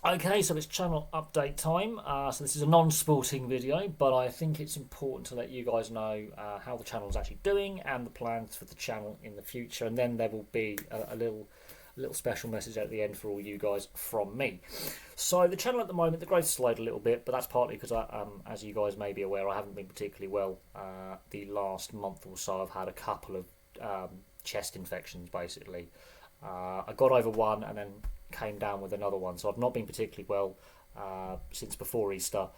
Okay, so it's channel update time. So this is a non-sporting video, but I think it's important to let you guys know how the channel is actually doing and the plans for the channel in the future. And then there will be a little special message at the end for all you guys from me. So the channel at the moment, the growth slowed a little bit, but that's partly because as you guys may be aware, I haven't been particularly well the last month or so. I've had a couple of chest infections, basically. I got over one and then came down with another one, so I've not been particularly well since before Easter.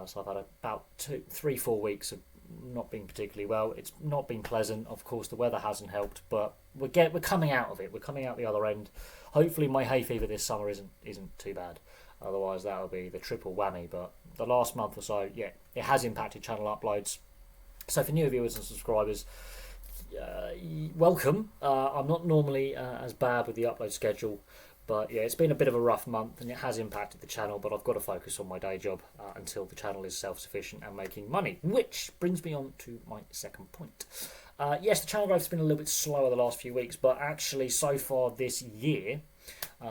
So I've had about 3-4 weeks of not being particularly well. It's not been pleasant. Of course, the weather hasn't helped, but we're coming out of it. We're coming out the other end. Hopefully, my hay fever this summer isn't too bad. Otherwise, that would be the triple whammy. But the last month or so, yeah, it has impacted channel uploads. So for new viewers and subscribers, welcome. I'm not normally as bad with the upload schedule, but yeah, it's been a bit of a rough month and it has impacted the channel, but I've got to focus on my day job until the channel is self-sufficient and making money, which brings me on to my second point. Yes, the channel growth has been a little bit slower the last few weeks, but actually so far this year,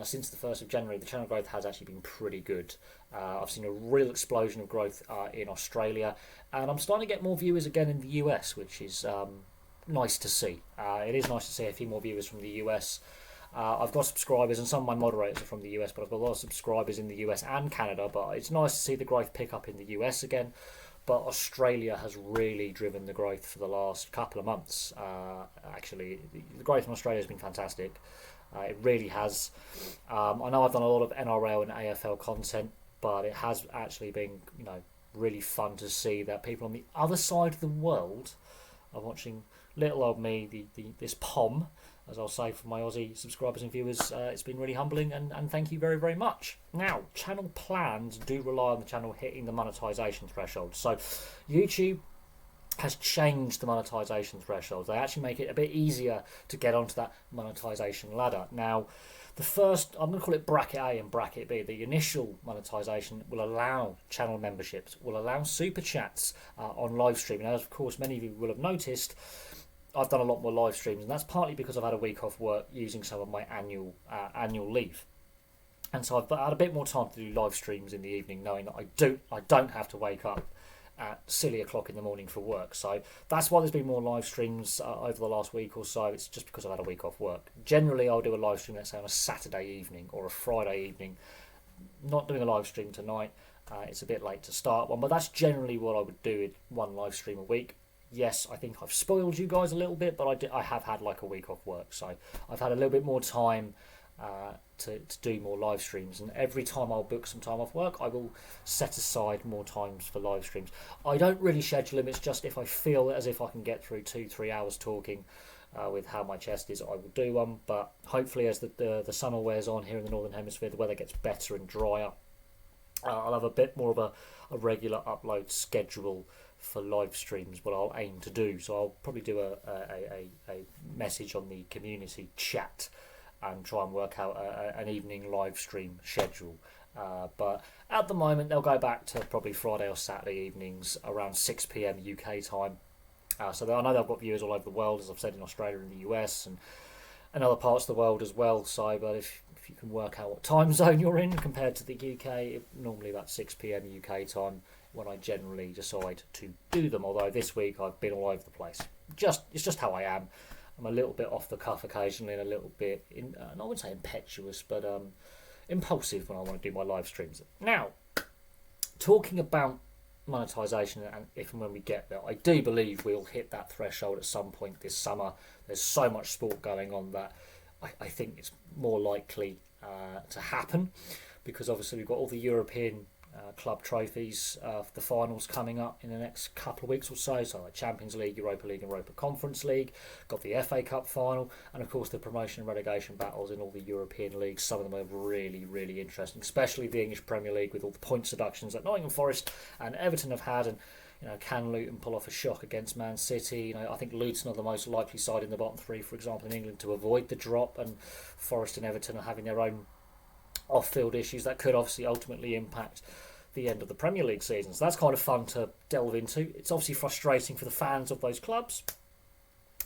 since the 1st of January, the channel growth has actually been pretty good. I've seen a real explosion of growth in Australia, and I'm starting to get more viewers again in the US, which is nice to see. It is nice to see a few more viewers from the US. I've got subscribers, and some of my moderators are from the US, but I've got a lot of subscribers in the US and Canada. But it's nice to see the growth pick up in the US again. But Australia has really driven the growth for the last couple of months. Actually, the growth in Australia has been fantastic. It really has. I know I've done a lot of NRL and AFL content, but it has actually been, really fun to see that people on the other side of the world are watching little old me, this POM, as I'll say for my Aussie subscribers and viewers. It's been really humbling, and thank you very, very much. Now, channel plans do rely on the channel hitting the monetization threshold. So YouTube has changed the monetization thresholds. They actually make it a bit easier to get onto that monetization ladder. Now, the first, I'm going to call it bracket A and bracket B. The initial monetization will allow channel memberships, will allow super chats on live streaming. As of course many of you will have noticed, I've done a lot more live streams, and that's partly because I've had a week off work using some of my annual leave. And so I've had a bit more time to do live streams in the evening, knowing that I don't have to wake up at silly o'clock in the morning for work. So that's why there's been more live streams over the last week or so. It's just because I've had a week off work. Generally, I'll do a live stream, let's say, on a Saturday evening or a Friday evening. Not doing a live stream tonight. It's a bit late to start one, but that's generally what I would do in one live stream a week. Yes, I think I've spoiled you guys a little bit, but I have had like a week off work, so I've had a little bit more time to do more live streams, and every time I'll book some time off work, I will set aside more times for live streams. I don't really schedule them, it's just if I feel as if I can get through 2-3 hours talking with how my chest is, I will do one. But hopefully as the summer wears on here in the Northern Hemisphere, the weather gets better and drier, I'll have a bit more of a regular upload schedule for live streams, what I'll aim to do. So I'll probably do a message on the community chat and try and work out an evening live stream schedule. But at the moment, they'll go back to probably Friday or Saturday evenings around 6 p.m. UK time. So I know they've got viewers all over the world, as I've said, in Australia and the US and other parts of the world as well. So, but if you can work out what time zone you're in compared to the UK, normally about 6 p.m. UK time when I generally decide to do them. Although this week I've been all over the place. It's just how I am. I'm a little bit off the cuff occasionally, and a little bit, I wouldn't say impetuous, but impulsive when I want to do my live streams. Now, talking about monetization, and if and when we get there, I do believe we'll hit that threshold at some point this summer. There's so much sport going on that I think it's more likely to happen, because obviously we've got all the European club trophies, the finals coming up in the next couple of weeks or so. So like Champions League, Europa League and Europa Conference League, got the FA Cup final, and of course the promotion and relegation battles in all the European leagues. Some of them are really, really interesting, especially the English Premier League, with all the point deductions that Nottingham Forest and Everton have had. And can Luton pull off a shock against Man City? I think Luton are the most likely side in the bottom three, for example, in England, to avoid the drop, and Forest and Everton are having their own off-field issues that could obviously ultimately impact the end of the Premier League season. So that's kind of fun to delve into. It's obviously frustrating for the fans of those clubs,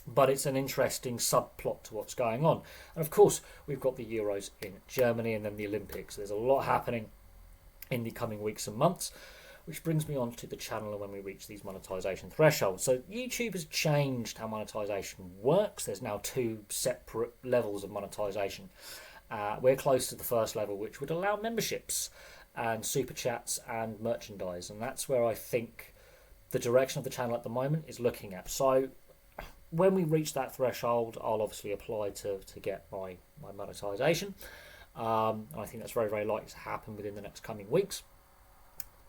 but it's an interesting subplot to what's going on. And of course, we've got the Euros in Germany and then the Olympics. There's a lot happening in the coming weeks and months, which brings me on to the channel and when we reach these monetization thresholds. So YouTube has changed how monetization works. There's now 2 separate levels of monetization. We're close to the first level, which would allow memberships and super chats and merchandise, and that's where I think the direction of the channel at the moment is looking at. So when we reach that threshold, I'll obviously apply to get my monetization. And I think that's very, very likely to happen within the next coming weeks.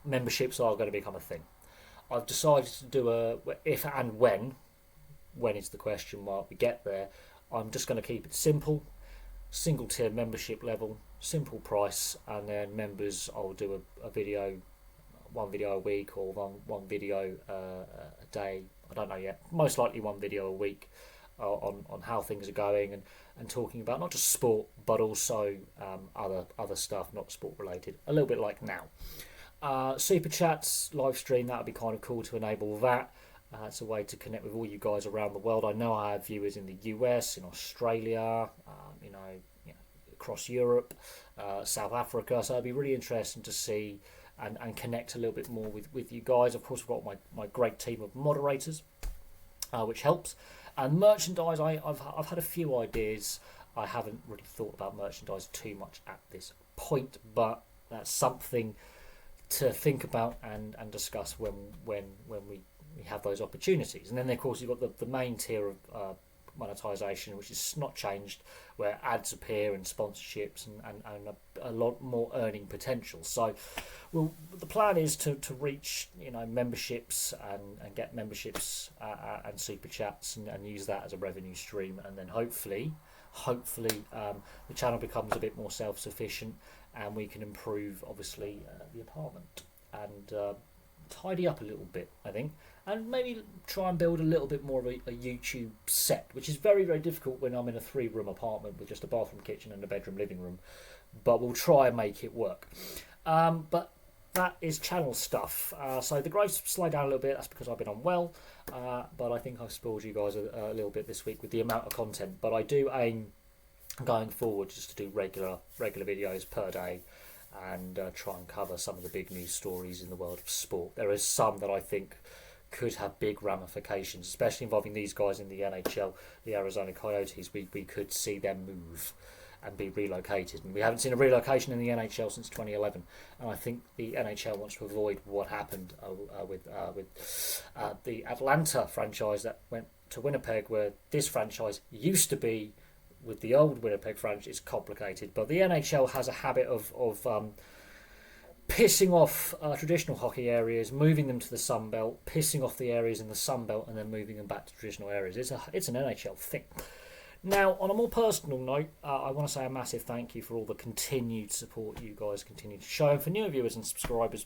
Memberships are going to become a thing. I've decided to do a if and when is the question mark, we get there. I'm just going to keep it simple, single tier membership level, simple price, and then members I'll do a video, one video a week or one video a day. I don't know yet. Most likely one video a week on how things are going and talking about not just sport but also other stuff not sport related. A little bit like now. Super chats, live stream, that would be kind of cool to enable that. It's a way to connect with all you guys around the world. I know I have viewers in the US, in Australia, across Europe, South Africa. So it'd be really interesting to see and connect a little bit more with you guys. Of course, we've got my great team of moderators, which helps. And merchandise, I've had a few ideas. I haven't really thought about merchandise too much at this point, but that's something to think about and discuss when we have those opportunities. And then of course you've got the main tier of monetization, which is not changed, where ads appear and sponsorships and a lot more earning potential. So the plan is to reach memberships and get memberships and super chats and use that as a revenue stream, and then hopefully the channel becomes a bit more self-sufficient and we can improve obviously the apartment and tidy up a little bit, I think, and maybe try and build a little bit more of a YouTube set, which is very, very difficult when I'm in a 3-room apartment with just a bathroom, kitchen and a bedroom, living room, but we'll try and make it work. But that is channel stuff. So the growth's slowed down a little bit. That's because I've been unwell, but I think I've spoiled you guys a little bit this week with the amount of content, but I do aim going forward just to do regular videos per day and try and cover some of the big news stories in the world of sport. There is some that I think could have big ramifications, especially involving these guys in the NHL, the Arizona Coyotes. We could see them move and be relocated, and we haven't seen a relocation in the NHL since 2011, and I think the NHL wants to avoid what happened with the Atlanta franchise that went to Winnipeg, where this franchise used to be with the old Winnipeg franchise. It's complicated, but the NHL has a habit of pissing off traditional hockey areas, moving them to the Sun Belt, pissing off the areas in the Sun Belt, and then moving them back to traditional areas. It's an NHL thing. Now, on a more personal note, I want to say a massive thank you for all the continued support you guys continue to show, and for new viewers and subscribers.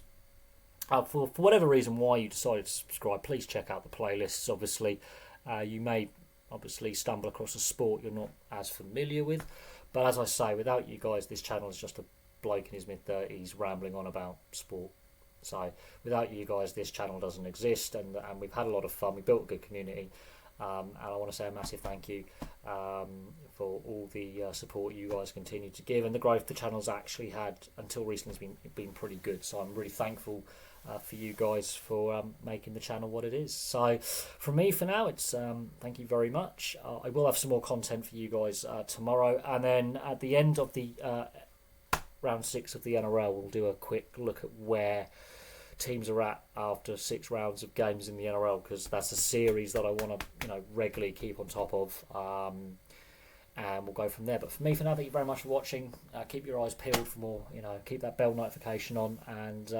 For whatever reason why you decided to subscribe, please check out the playlists. Obviously, you may stumble across a sport you're not as familiar with, but as I say, without you guys, this channel is just a bloke in his mid-30s rambling on about sport. So without you guys, this channel doesn't exist, and we've had a lot of fun. We built a good community, and I want to say a massive thank you for all the support you guys continue to give, and the growth the channel's actually had until recently has been pretty good. So I'm really thankful for you guys for making the channel what it is. So from me for now, it's thank you very much. I will have some more content for you guys tomorrow, and then at the end of the round 6 of the NRL, we'll do a quick look at where teams are at after 6 rounds of games in the NRL, because that's a series that I want to regularly keep on top of, and we'll go from there. But for me for now, thank you very much for watching. Keep your eyes peeled for more, keep that bell notification on, and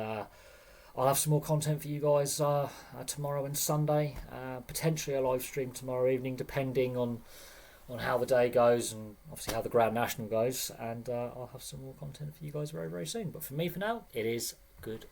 I'll have some more content for you guys tomorrow and Sunday, potentially a live stream tomorrow evening, depending on how the day goes and obviously how the Grand National goes, and I'll have some more content for you guys very, very soon. But for me for now, it is good.